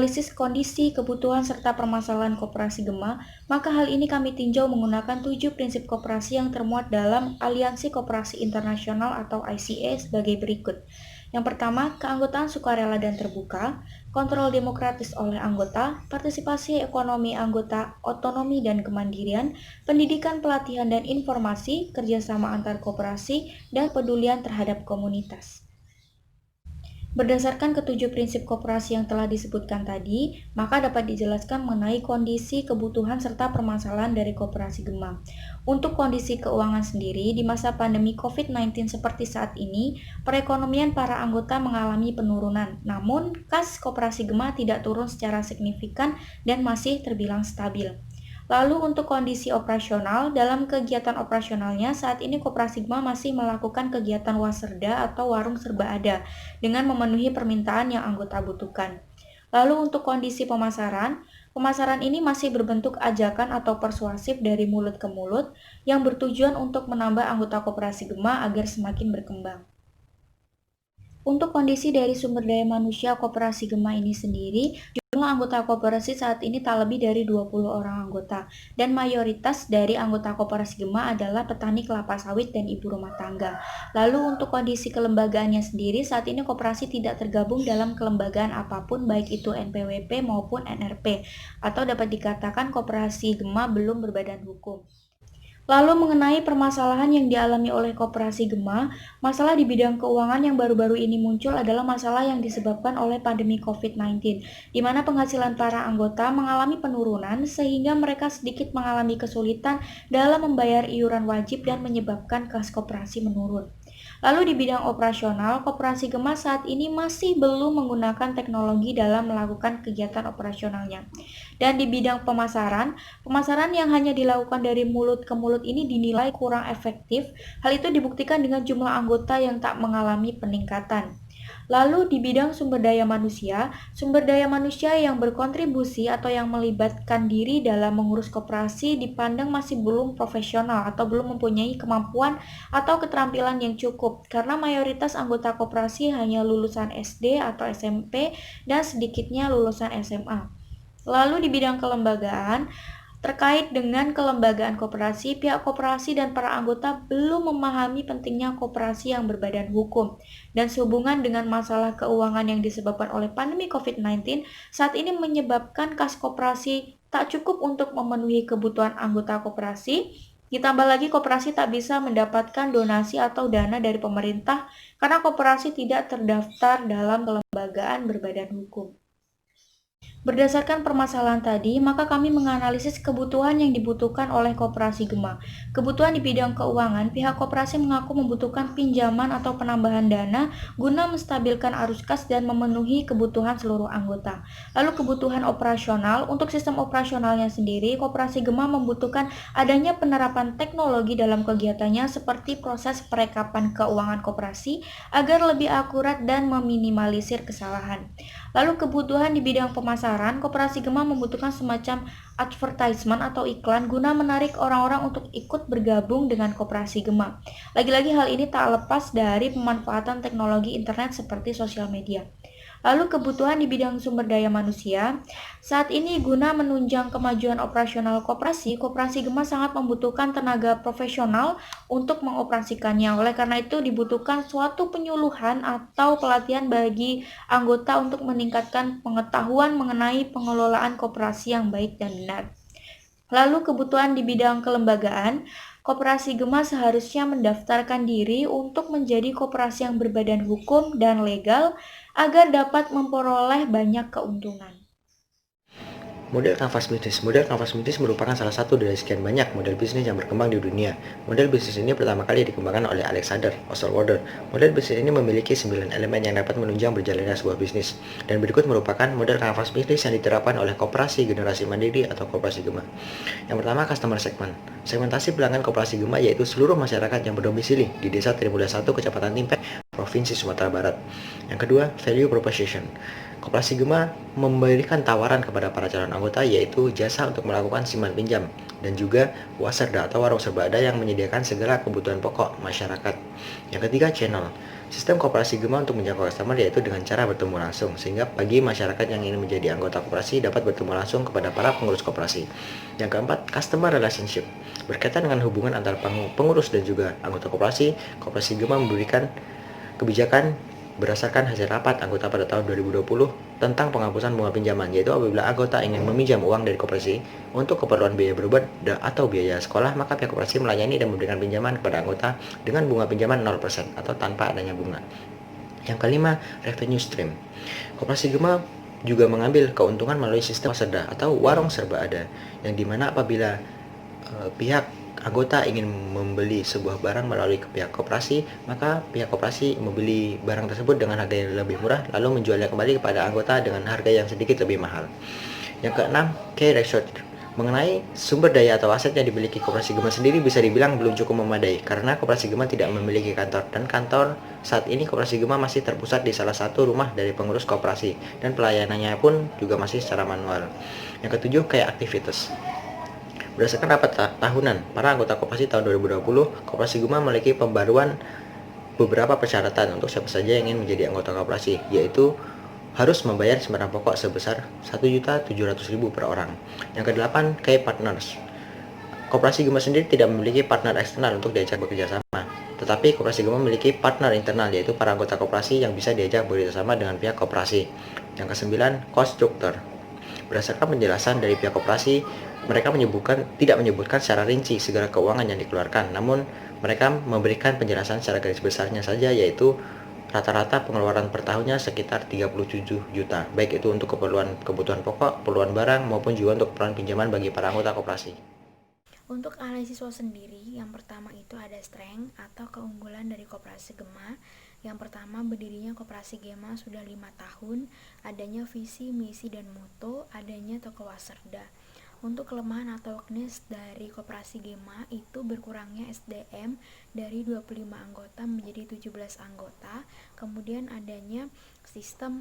menganalisis kondisi, kebutuhan, serta permasalahan koperasi Gema, maka hal ini kami tinjau menggunakan 7 prinsip koperasi yang termuat dalam Aliansi Koperasi Internasional atau ICA sebagai berikut. Yang pertama, keanggotaan sukarela dan terbuka, kontrol demokratis oleh anggota, partisipasi ekonomi anggota, otonomi dan kemandirian, pendidikan, pelatihan dan informasi, kerjasama antar koperasi, dan pedulian terhadap komunitas. Berdasarkan ketujuh prinsip koperasi yang telah disebutkan tadi, maka dapat dijelaskan mengenai kondisi, kebutuhan, serta permasalahan dari koperasi Gema. Untuk kondisi keuangan sendiri, di masa pandemi COVID-19 seperti saat ini, perekonomian para anggota mengalami penurunan. Namun, kas koperasi Gema tidak turun secara signifikan dan masih terbilang stabil. Lalu untuk kondisi operasional, dalam kegiatan operasionalnya saat ini Koperasi Gema masih melakukan kegiatan waserda atau warung serba ada dengan memenuhi permintaan yang anggota butuhkan. Lalu untuk kondisi pemasaran ini masih berbentuk ajakan atau persuasif dari mulut ke mulut yang bertujuan untuk menambah anggota Koperasi Gema agar semakin berkembang. Untuk kondisi dari sumber daya manusia Koperasi Gema ini sendiri, jumlah anggota koperasi saat ini tak lebih dari 20 orang anggota, dan mayoritas dari anggota Koperasi Gema adalah petani kelapa sawit dan ibu rumah tangga. Lalu untuk kondisi kelembagaannya sendiri, saat ini koperasi tidak tergabung dalam kelembagaan apapun, baik itu NPWP maupun NRP, atau dapat dikatakan Koperasi Gema belum berbadan hukum. Lalu mengenai permasalahan yang dialami oleh Koperasi Gema, masalah di bidang keuangan yang baru-baru ini muncul adalah masalah yang disebabkan oleh pandemi COVID-19, di mana penghasilan para anggota mengalami penurunan sehingga mereka sedikit mengalami kesulitan dalam membayar iuran wajib dan menyebabkan kas koperasi menurun. Lalu di bidang operasional, Koperasi Gema saat ini masih belum menggunakan teknologi dalam melakukan kegiatan operasionalnya. Dan di bidang pemasaran yang hanya dilakukan dari mulut ke mulut ini dinilai kurang efektif. Hal itu dibuktikan dengan jumlah anggota yang tak mengalami peningkatan. Lalu di bidang sumber daya manusia yang berkontribusi atau yang melibatkan diri dalam mengurus koperasi dipandang masih belum profesional atau belum mempunyai kemampuan atau keterampilan yang cukup karena mayoritas anggota koperasi hanya lulusan SD atau SMP dan sedikitnya lulusan SMA. Lalu di bidang kelembagaan, terkait dengan kelembagaan koperasi, pihak koperasi dan para anggota belum memahami pentingnya koperasi yang berbadan hukum. Dan sehubungan dengan masalah keuangan yang disebabkan oleh pandemi COVID-19, saat ini menyebabkan kas koperasi tak cukup untuk memenuhi kebutuhan anggota koperasi. Ditambah lagi koperasi tak bisa mendapatkan donasi atau dana dari pemerintah karena koperasi tidak terdaftar dalam kelembagaan berbadan hukum. Berdasarkan permasalahan tadi, maka kami menganalisis kebutuhan yang dibutuhkan oleh Koperasi Gema. Kebutuhan di bidang keuangan, pihak koperasi mengaku membutuhkan pinjaman atau penambahan dana guna menstabilkan arus kas dan memenuhi kebutuhan seluruh anggota. Lalu kebutuhan operasional, untuk sistem operasionalnya sendiri, Koperasi Gema membutuhkan adanya penerapan teknologi dalam kegiatannya seperti proses perekapan keuangan koperasi agar lebih akurat dan meminimalisir kesalahan. Lalu kebutuhan di bidang pemasaran, Koperasi Gema membutuhkan semacam advertisement atau iklan guna menarik orang-orang untuk ikut bergabung dengan Koperasi Gema. Lagi-lagi hal ini tak lepas dari pemanfaatan teknologi internet seperti sosial media. Lalu kebutuhan di bidang sumber daya manusia, saat ini guna menunjang kemajuan operasional koperasi, Koperasi Gema sangat membutuhkan tenaga profesional untuk mengoperasikannya. Oleh karena itu dibutuhkan suatu penyuluhan atau pelatihan bagi anggota untuk meningkatkan pengetahuan mengenai pengelolaan koperasi yang baik dan benar. Lalu kebutuhan di bidang kelembagaan, Koperasi Gema seharusnya mendaftarkan diri untuk menjadi koperasi yang berbadan hukum dan legal agar dapat memperoleh banyak keuntungan. Model kanvas bisnis. Model kanvas bisnis merupakan salah satu dari sekian banyak model bisnis yang berkembang di dunia. Model bisnis ini pertama kali dikembangkan oleh Alexander Osterwalder. Model bisnis ini memiliki 9 elemen yang dapat menunjang berjalannya sebuah bisnis. Dan berikut merupakan model kanvas bisnis yang diterapkan oleh koperasi generasi mandiri atau Koperasi Gema. Yang pertama, customer segment. Segmentasi pelanggan Koperasi Gema yaitu seluruh masyarakat yang berdomisili di Desa Trimulya 1, Kecamatan Timpe, Provinsi Sumatera Barat. Yang kedua, value proposition. Koperasi Gema memberikan tawaran kepada para calon anggota yaitu jasa untuk melakukan simpan pinjam dan juga waserda atau warung serba ada yang menyediakan segala kebutuhan pokok masyarakat. Yang ketiga, channel. Sistem koperasi Gema untuk menjangkau customer yaitu dengan cara bertemu langsung, sehingga bagi masyarakat yang ingin menjadi anggota koperasi dapat bertemu langsung kepada para pengurus koperasi. Yang keempat, customer relationship. Berkaitan dengan hubungan antara pengurus dan juga anggota koperasi, koperasi Gema memberikan kebijakan berdasarkan hasil rapat anggota pada tahun 2020 tentang penghapusan bunga pinjaman, yaitu apabila anggota ingin meminjam uang dari koperasi untuk keperluan biaya berobat atau biaya sekolah, maka pihak koperasi melayani dan memberikan pinjaman kepada anggota dengan bunga pinjaman 0% atau tanpa adanya bunga. Yang kelima, revenue stream. Koperasi Gema juga mengambil keuntungan melalui sistem serda atau warung serba ada, yang dimana apabila pihak anggota ingin membeli sebuah barang melalui pihak koperasi, maka pihak koperasi membeli barang tersebut dengan harga yang lebih murah, lalu menjualnya kembali kepada anggota dengan harga yang sedikit lebih mahal. Yang keenam, key ratio. Mengenai sumber daya atau aset yang dimiliki koperasi Gema sendiri bisa dibilang belum cukup memadai, karena koperasi Gema tidak memiliki kantor, dan kantor saat ini koperasi Gema masih terpusat di salah satu rumah dari pengurus koperasi, dan pelayanannya pun juga masih secara manual. Yang ketujuh, kayak aktivitas. Berdasarkan rapat tahunan para anggota koperasi tahun 2020, koperasi Gema memiliki pembaruan beberapa persyaratan untuk siapa saja yang ingin menjadi anggota koperasi, yaitu harus membayar sembarang pokok sebesar 1.700.000 per orang. Yang kedelapan, key partners. Koperasi Gema sendiri tidak memiliki partner eksternal untuk diajak bekerja sama, tetapi koperasi Gema memiliki partner internal, yaitu para anggota koperasi yang bisa diajak bekerja sama dengan pihak koperasi. Yang kesembilan, cost structure. Berdasarkan penjelasan dari pihak koperasi, mereka tidak menyebutkan secara rinci segala keuangan yang dikeluarkan, namun mereka memberikan penjelasan secara garis besarnya saja, yaitu rata-rata pengeluaran per tahunnya sekitar 37 juta, baik itu untuk kebutuhan pokok, keperluan barang, maupun juga untuk keperluan pinjaman bagi para anggota koperasi. Untuk ahli siswa sendiri, yang pertama itu ada strength atau keunggulan dari Koperasi Gema. Yang pertama, berdirinya Koperasi Gema sudah 5 tahun, adanya visi, misi, dan moto, adanya toko waserda. Untuk kelemahan atau weakness dari Koperasi Gema itu berkurangnya SDM dari 25 anggota menjadi 17 anggota, kemudian adanya sistem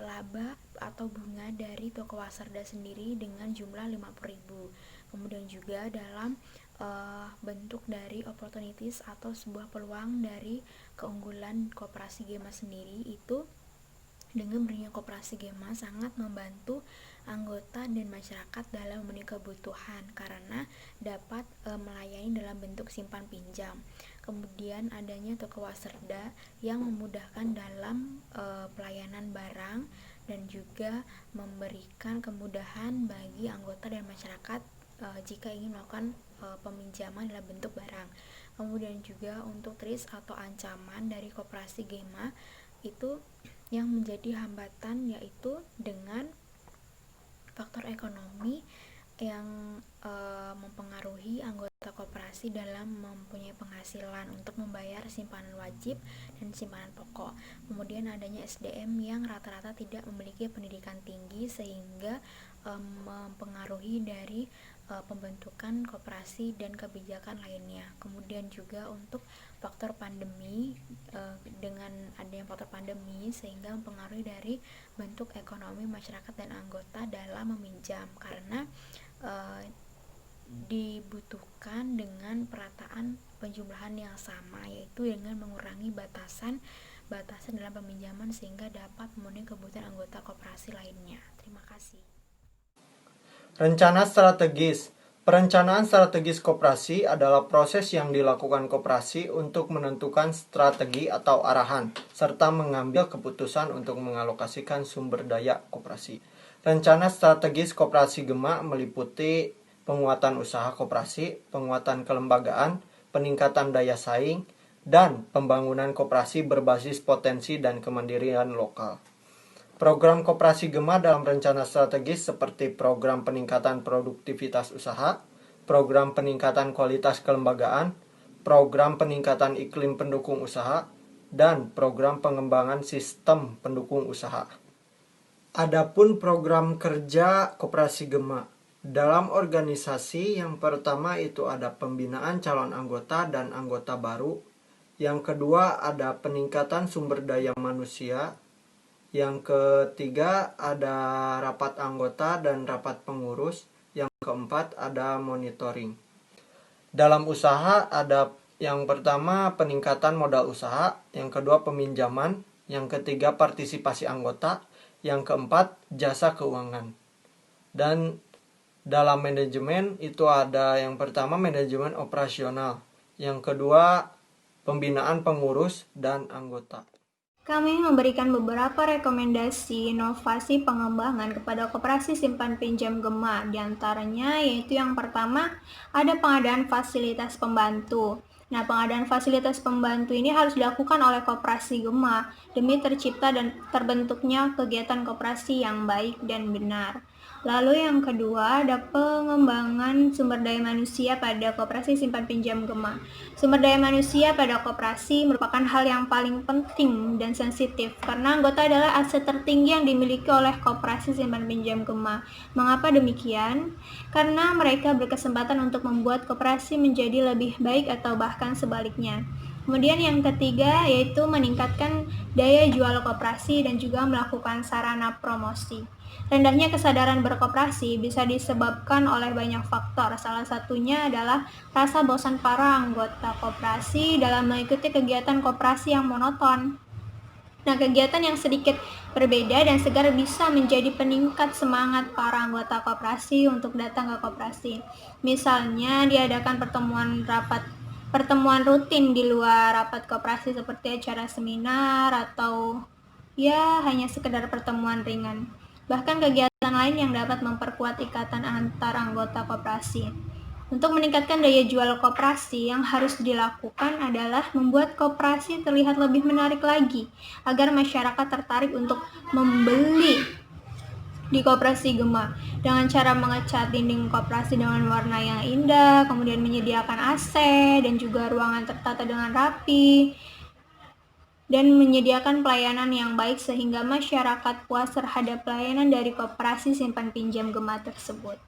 laba atau bunga dari toko waserda sendiri dengan jumlah 50.000. Kemudian juga dalam bentuk dari opportunities atau sebuah peluang dari keunggulan Koperasi Gema sendiri itu, dengan berdirinya Koperasi Gema sangat membantu anggota dan masyarakat dalam memenuhi kebutuhan karena dapat melayani dalam bentuk simpan pinjam. Kemudian adanya toko waserda yang memudahkan dalam pelayanan barang dan juga memberikan kemudahan bagi anggota dan masyarakat jika ingin melakukan peminjaman dalam bentuk barang. Kemudian juga untuk risk atau ancaman dari Koperasi Gema itu yang menjadi hambatan yaitu dengan faktor ekonomi yang mempengaruhi anggota koperasi dalam mempunyai penghasilan untuk membayar simpanan wajib dan simpanan pokok. Kemudian adanya SDM yang rata-rata tidak memiliki pendidikan tinggi sehingga mempengaruhi dari pembentukan koperasi dan kebijakan lainnya. Kemudian juga untuk faktor pandemi, dengan adanya faktor pandemi sehingga mempengaruhi dari bentuk ekonomi masyarakat dan anggota dalam meminjam karena dibutuhkan dengan perataan penjumlahan yang sama, yaitu dengan mengurangi batasan dalam peminjaman sehingga dapat memenuhi kebutuhan anggota koperasi lainnya. Terima kasih. Rencana strategis. Perencanaan strategis koperasi adalah proses yang dilakukan koperasi untuk menentukan strategi atau arahan, serta mengambil keputusan untuk mengalokasikan sumber daya koperasi. Rencana strategis Koperasi Gema meliputi penguatan usaha koperasi, penguatan kelembagaan, peningkatan daya saing, dan pembangunan koperasi berbasis potensi dan kemandirian lokal. Program Koperasi Gema dalam rencana strategis seperti program peningkatan produktivitas usaha, program peningkatan kualitas kelembagaan, program peningkatan iklim pendukung usaha, dan program pengembangan sistem pendukung usaha. Adapun program kerja Koperasi Gema dalam organisasi, yang pertama itu ada pembinaan calon anggota dan anggota baru. Yang kedua ada peningkatan sumber daya manusia. Yang ketiga ada rapat anggota dan rapat pengurus. Yang keempat ada monitoring. Dalam usaha ada Yang pertama, peningkatan modal usaha. Yang kedua, peminjaman. Yang ketiga, partisipasi anggota. Yang keempat, jasa keuangan. Dan dalam manajemen itu ada yang pertama manajemen operasional. Yang kedua, pembinaan pengurus dan anggota. Kami memberikan beberapa rekomendasi inovasi pengembangan kepada koperasi simpan pinjam Gema. Di antaranya yaitu yang pertama, ada pengadaan fasilitas pembantu. Nah, pengadaan fasilitas pembantu ini harus dilakukan oleh koperasi Gema demi tercipta dan terbentuknya kegiatan koperasi yang baik dan benar. Lalu yang kedua, ada pengembangan sumber daya manusia pada koperasi simpan pinjam Gema. Sumber daya manusia pada koperasi merupakan hal yang paling penting dan sensitif karena anggota adalah aset tertinggi yang dimiliki oleh koperasi simpan pinjam Gema. Mengapa demikian? Karena mereka berkesempatan untuk membuat koperasi menjadi lebih baik atau bahkan sebaliknya. Kemudian yang ketiga yaitu meningkatkan daya jual koperasi dan juga melakukan sarana promosi. Rendahnya kesadaran berkoperasi bisa disebabkan oleh banyak faktor. Salah satunya adalah rasa bosan para anggota koperasi dalam mengikuti kegiatan koperasi yang monoton. Nah, kegiatan yang sedikit berbeda dan segar bisa menjadi peningkat semangat para anggota koperasi untuk datang ke koperasi. Misalnya, diadakan pertemuan rutin di luar rapat koperasi seperti acara seminar atau ya hanya sekedar pertemuan ringan. Bahkan kegiatan lain yang dapat memperkuat ikatan antar anggota koperasi. Untuk meningkatkan daya jual koperasi, yang harus dilakukan adalah membuat koperasi terlihat lebih menarik lagi, agar masyarakat tertarik untuk membeli di koperasi Gema dengan cara mengecat dinding koperasi dengan warna yang indah, kemudian menyediakan AC dan juga ruangan tertata dengan rapi, dan menyediakan pelayanan yang baik sehingga masyarakat puas terhadap pelayanan dari koperasi simpan pinjam Gema tersebut.